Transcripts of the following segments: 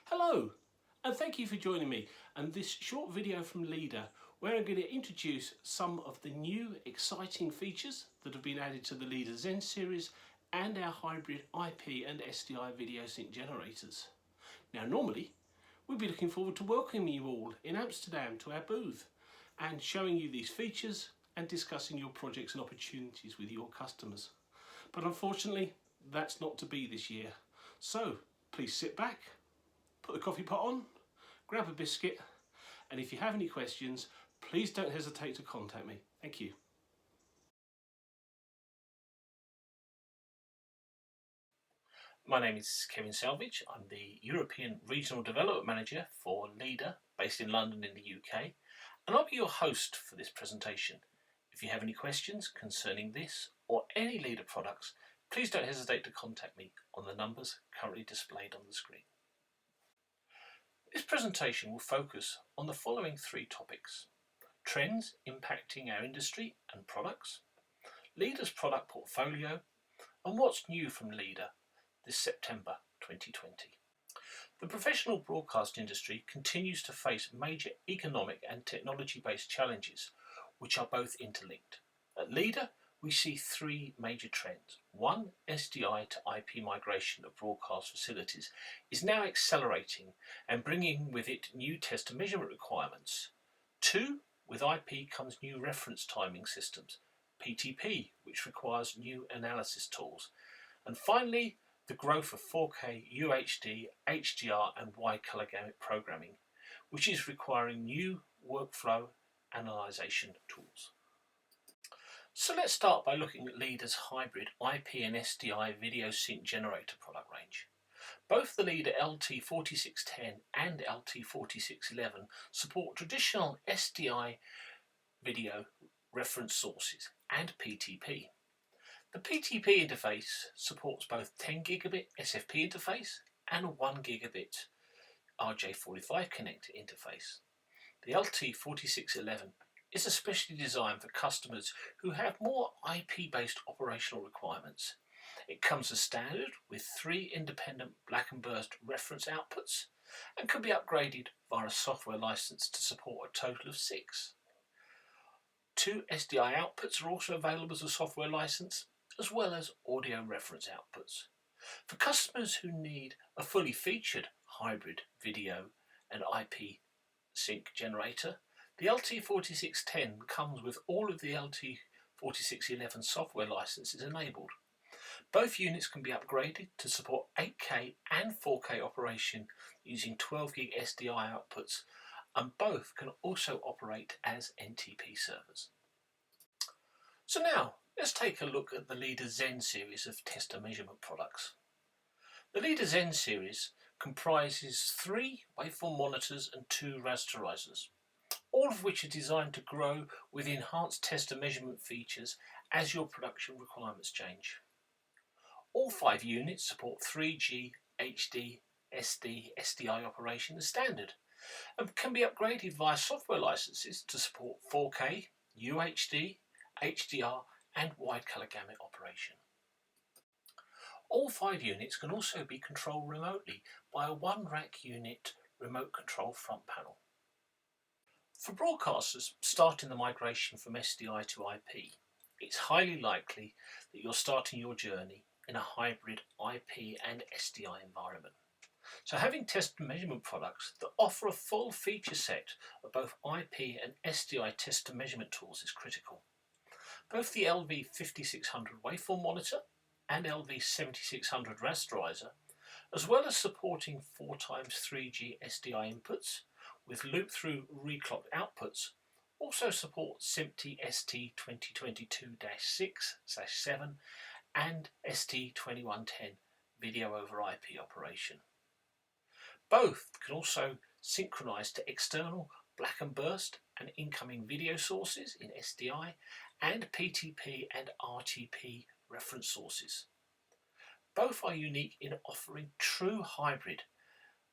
Hello, and thank you for joining me and this short video from Leader, where I'm going to introduce some of the new exciting features that have been added to the Leader Zen series and our hybrid IP and SDI video sync generators. Now normally we'd be looking forward to welcoming you all in Amsterdam to our booth and showing you these features and discussing your projects and opportunities with your customers. But unfortunately that's not to be this year. So please sit back, put the coffee pot on, grab a biscuit, and if you have any questions, please don't hesitate to contact me. Thank you. My name is Kevin Salvage. I'm the European Regional Development Manager for Leader, based in London in the UK, and I'll be your host for this presentation. If you have any questions concerning this or any Leader products, please don't hesitate to contact me on the numbers currently displayed on the screen. This presentation will focus on the following three topics: trends impacting our industry and products, Leader's product portfolio, and what's new from Leader this September 2020. The professional broadcast industry continues to face major economic and technology-based challenges, which are both interlinked. At Leader, we see three major trends. One, SDI to IP migration of broadcast facilities is now accelerating and bringing with it new test and measurement requirements. Two, with IP comes new reference timing systems, PTP, which requires new analysis tools. And finally, the growth of 4K, UHD, HDR and wide color gamut programming, which is requiring new workflow analyzation tools. So let's start by looking at Leader's hybrid IP and SDI video sync generator product range. Both the Leader LT4610 and LT4611 support traditional SDI video reference sources and PTP. The PTP interface supports both 10 gigabit SFP interface and a 1 gigabit RJ45 connector interface. The LT4611 is especially designed for customers who have more IP-based operational requirements. It comes as standard with 3 independent black and burst reference outputs and can be upgraded via a software license to support a total of 6. 2 SDI outputs are also available as a software license, as well as audio reference outputs. For customers who need a fully featured hybrid video and IP sync generator, the LT4610 comes with all of the LT4611 software licenses enabled. Both units can be upgraded to support 8K and 4K operation using 12GB SDI outputs, and both can also operate as NTP servers. So now, let's take a look at the Leader Zen series of test and measurement products. The Leader Zen series comprises 3 waveform monitors and 2 rasterizers, all of which are designed to grow with enhanced test and measurement features as your production requirements change. All 5 units support 3G, HD, SD, SDI operation as standard and can be upgraded via software licenses to support 4K, UHD, HDR and wide color gamut operation. All 5 units can also be controlled remotely by a 1 rack unit remote control front panel. For broadcasters starting the migration from SDI to IP, it's highly likely that you're starting your journey in a hybrid IP and SDI environment. So having test and measurement products that offer a full feature set of both IP and SDI test and measurement tools is critical. Both the LV5600 waveform monitor and LV7600 rasterizer, as well as supporting 4x3G SDI inputs with loop-through reclocked outputs, also support SMPTE ST2022-6/7 and ST2110 video over IP operation. Both can also synchronize to external black and burst and incoming video sources in SDI and PTP and RTP reference sources. Both are unique in offering true hybrid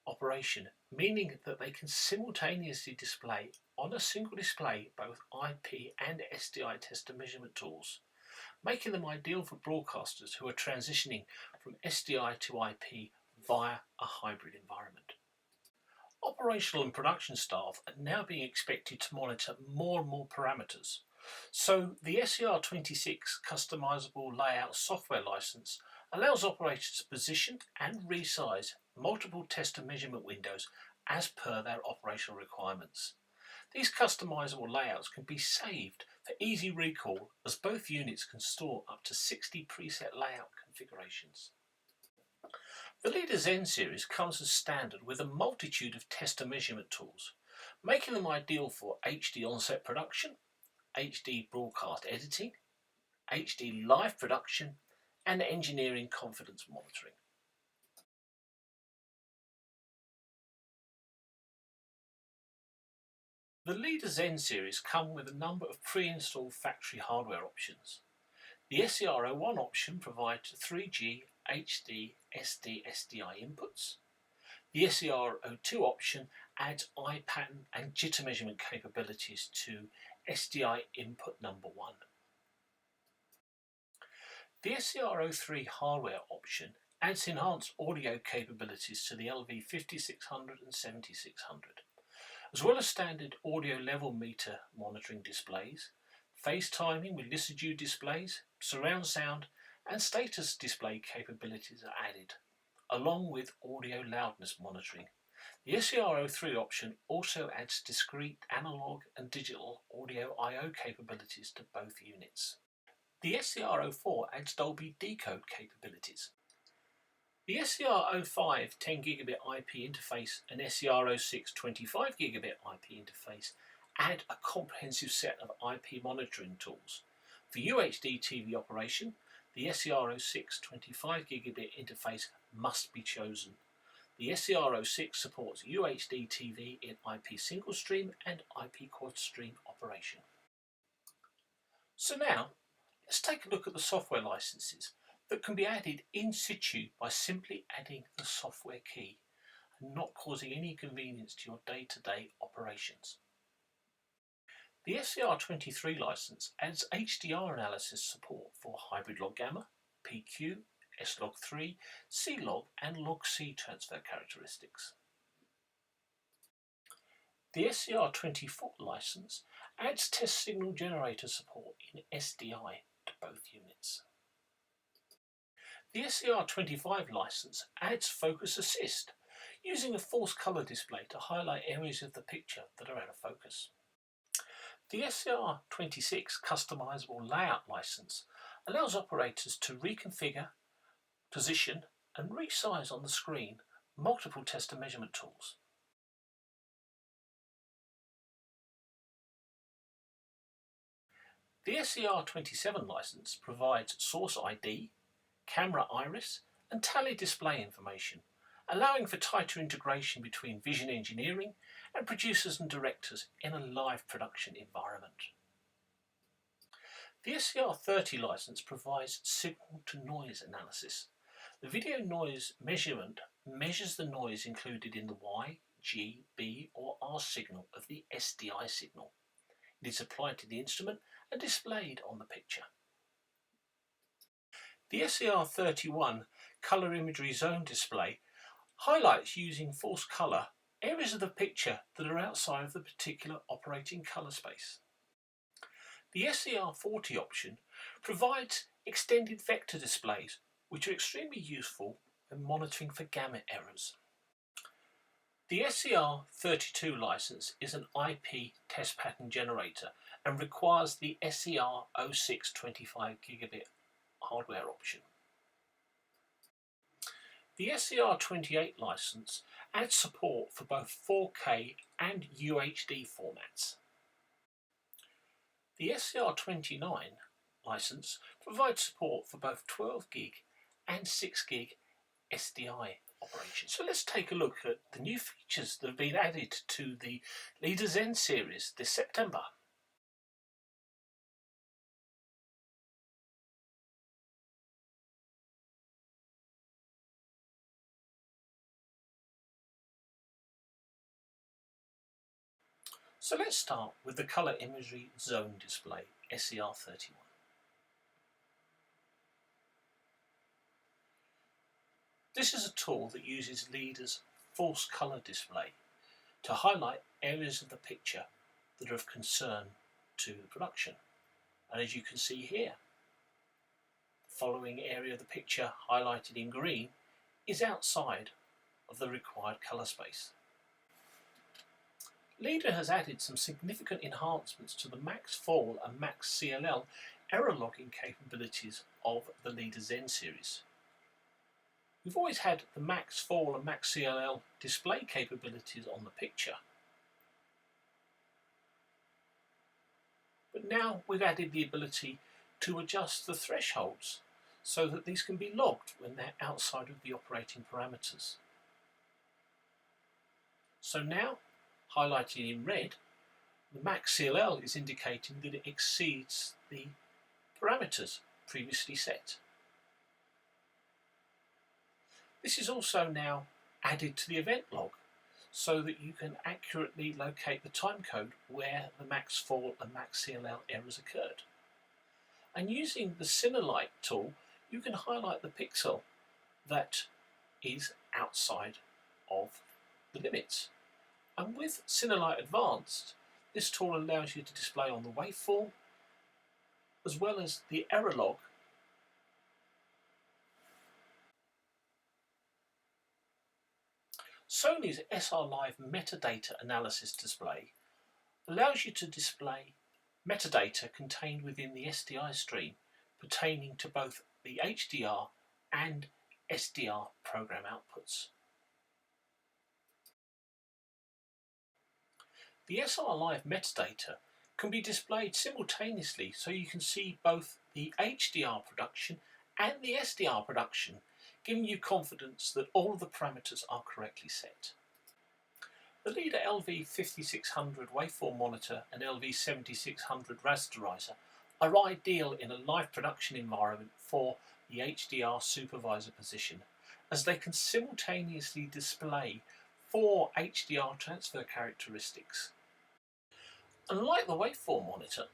operation, meaning that they can simultaneously display on a single display both IP and SDI test and measurement tools, making them ideal for broadcasters who are transitioning from SDI to IP via a hybrid environment. Operational and production staff are now being expected to monitor more and more parameters. So the SER26 Customisable Layout software license allows operators to position and resize multiple test and measurement windows as per their operational requirements. These customisable layouts can be saved for easy recall, as both units can store up to 60 preset layout configurations. The Leader Zen series comes as standard with a multitude of test and measurement tools, making them ideal for HD on-set production, HD broadcast editing, HD live production, and engineering confidence monitoring. The Leader Zen series come with a number of pre-installed factory hardware options. The SER01 option provides 3G, HD, SD, SDI inputs. The SER02 option adds eye pattern and jitter measurement capabilities to SDI input number 1. The SER03 hardware option adds enhanced audio capabilities to the LV5600 and 7600, as well as standard audio level meter monitoring displays, phase timing with Lissajou displays, surround sound and status display capabilities are added, along with audio loudness monitoring. The SER03 option also adds discrete analog and digital audio I/O capabilities to both units. The SER04 adds Dolby decode capabilities. The SER05 10GB IP interface and SER06 25GB IP interface add a comprehensive set of IP monitoring tools. For UHD TV operation, the SER06 25GB interface must be chosen. The SER06 supports UHD TV in IP single stream and IP quad stream operation. So now, let's take a look at the software licenses that can be added in situ by simply adding the software key and not causing any inconvenience to your day-to-day operations. The SER23 license adds HDR analysis support for hybrid log gamma, PQ, S-log3, C-log and log-C transfer characteristics. The SER24 license adds test signal generator support in SDI to both units. The SER25 license adds focus assist, using a false colour display to highlight areas of the picture that are out of focus. The SER26 Customisable Layout license allows operators to reconfigure, position and resize on the screen multiple test and measurement tools. The SER27 license provides source ID, camera iris and tally display information, allowing for tighter integration between vision engineering and producers and directors in a live production environment. The SER30 license provides signal to noise analysis. The video noise measurement measures the noise included in the Y, G, B or R signal of the SDI signal. It is applied to the instrument and displayed on the picture. The SER31 colour imagery zone display highlights using false colour areas of the picture that are outside of the particular operating colour space. The SER40 option provides extended vector displays, which are extremely useful when monitoring for gamma errors. The SER32 license is an IP test pattern generator and requires the SER06 25GB hardware option. The SER28 license adds support for both 4K and UHD formats. The SER29 license provides support for both 12GB and 6GB SDI operations. So let's take a look at the new features that have been added to the Leader Zen series this September. So let's start with the colour imagery zone display, SER31. This is a tool that uses Leader's false colour display to highlight areas of the picture that are of concern to the production. And as you can see here, the following area of the picture highlighted in green is outside of the required colour space. Leader has added some significant enhancements to the max fall and max CLL error logging capabilities of the Leader Zen series. We've always had the max fall and max CLL display capabilities on the picture, but now we've added the ability to adjust the thresholds so that these can be logged when they're outside of the operating parameters. So now, highlighted in red, the max CLL is indicating that it exceeds the parameters previously set. This is also now added to the event log so that you can accurately locate the timecode where the max fall and max CLL errors occurred. And using the Cinelight tool, you can highlight the pixel that is outside of the limits. And with Cinelight Advanced, this tool allows you to display on the waveform as well as the error log. Sony's SR Live metadata analysis display allows you to display metadata contained within the SDI stream pertaining to both the HDR and SDR program outputs. The SR Live metadata can be displayed simultaneously so you can see both the HDR production and the SDR production, giving you confidence that all of the parameters are correctly set. The Leader LV5600 waveform monitor and LV7600 rasterizer are ideal in a live production environment for the HDR supervisor position, as they can simultaneously display 4 HDR transfer characteristics. Unlike the waveform monitor,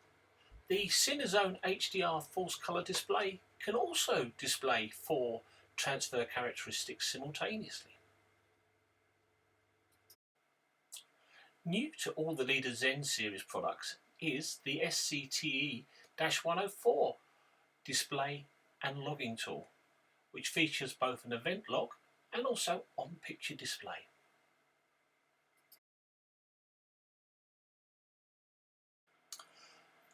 the Cinezone HDR false color display can also display 4 transfer characteristics simultaneously. New to all the Leader Zen series products is the SCTE-104 display and logging tool, which features both an event log and also on-picture display.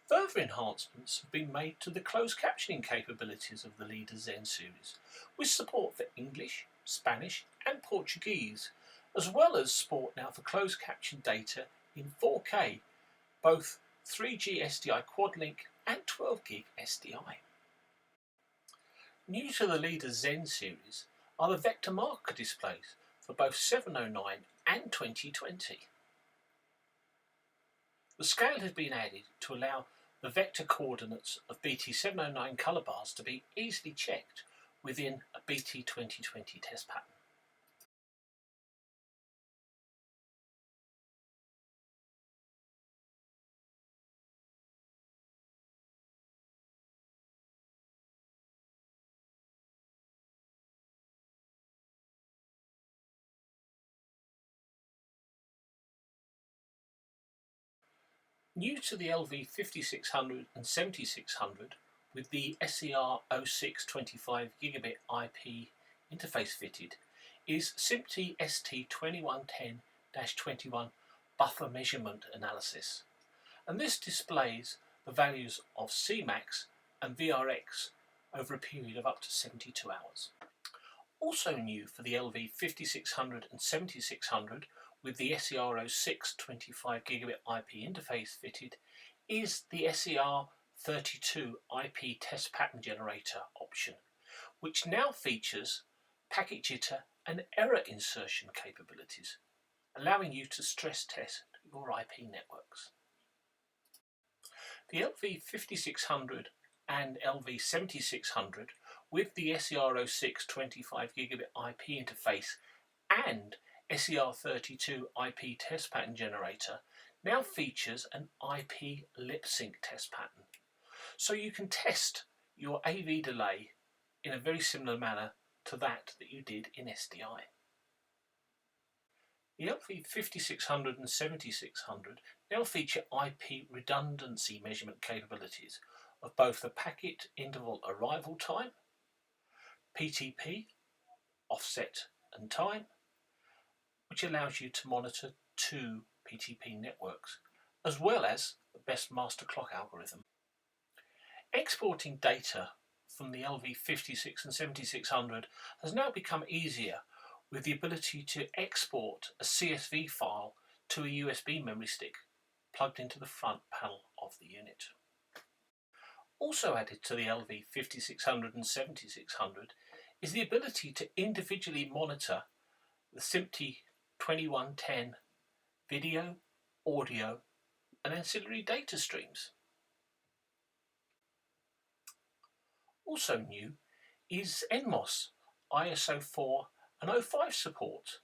Further enhancements have been made to the closed captioning capabilities of the Leader Zen series, with support for English, Spanish and Portuguese, as well as support now for closed caption data in 4K, both 3G SDI quad link and 12GB SDI. New to the Leader Zen series are the vector marker displays for both 709 and 2020. The scale has been added to allow the vector coordinates of BT709 colour bars to be easily checked within a BT2020 test pattern. New to the LV5600 and 7600 with the SER06 25GB IP interface fitted is SMPTE ST2110-21 buffer measurement analysis, and this displays the values of Cmax and VRX over a period of up to 72 hours. Also new for the LV5600 and 7600 with the SER06 25GB IP interface fitted is the SER32 IP test pattern generator option, which now features packet jitter and error insertion capabilities, allowing you to stress test your IP networks. The LV5600 and LV7600 with the SER06 25GB IP interface and SER32 IP test pattern generator now features an IP lip sync test pattern, so you can test your AV delay in a very similar manner to that you did in SDI. The LV5600 and 7600 now feature IP redundancy measurement capabilities of both the packet interval arrival time, PTP, offset and time, which allows you to monitor two PTP networks, as well as the best master clock algorithm. Exporting data from the LV56 and 7600 has now become easier with the ability to export a CSV file to a USB memory stick plugged into the front panel of the unit. Also added to the LV5600 and 7600 is the ability to individually monitor the SMPTE 2110 video, audio and ancillary data streams. Also new is NMOS ISO 4 and 05 support,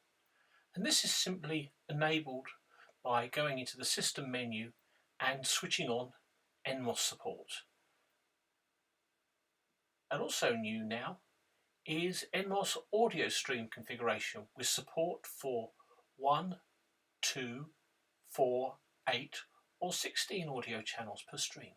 and this is simply enabled by going into the system menu and switching on NMOS support. And also new now is NMOS audio stream configuration with support for 1, 2, 4, 8 or 16 audio channels per stream.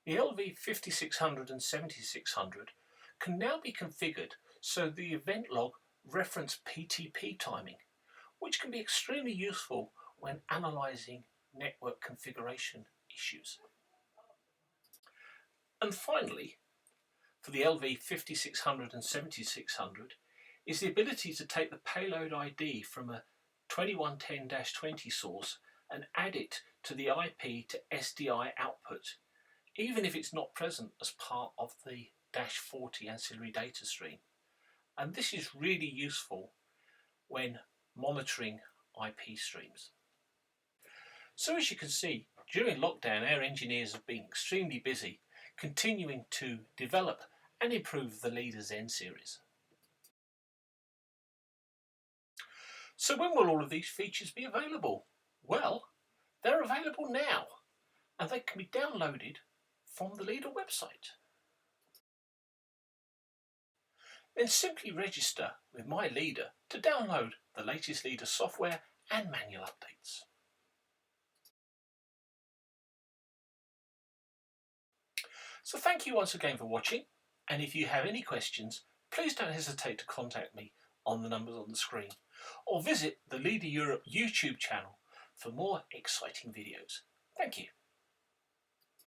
The LV5600 and 7600 can now be configured so the event log reference PTP timing, which can be extremely useful when analysing network configuration issues. And finally, for the LV5600 and 7600 is the ability to take the payload ID from a 2110-20 source and add it to the IP to SDI output, even if it's not present as part of the -40 ancillary data stream. And this is really useful when monitoring IP streams. So as you can see, during lockdown our engineers have been extremely busy continuing to develop and improve the Leader Zen series. So when will all of these features be available? Well, they're available now and they can be downloaded from the Leader website. Then simply register with My Leader to download the latest Leader software and manual updates. So thank you once again for watching, and if you have any questions, please don't hesitate to contact me on the numbers on the screen, or visit the Leader Europe YouTube channel for more exciting videos. Thank you.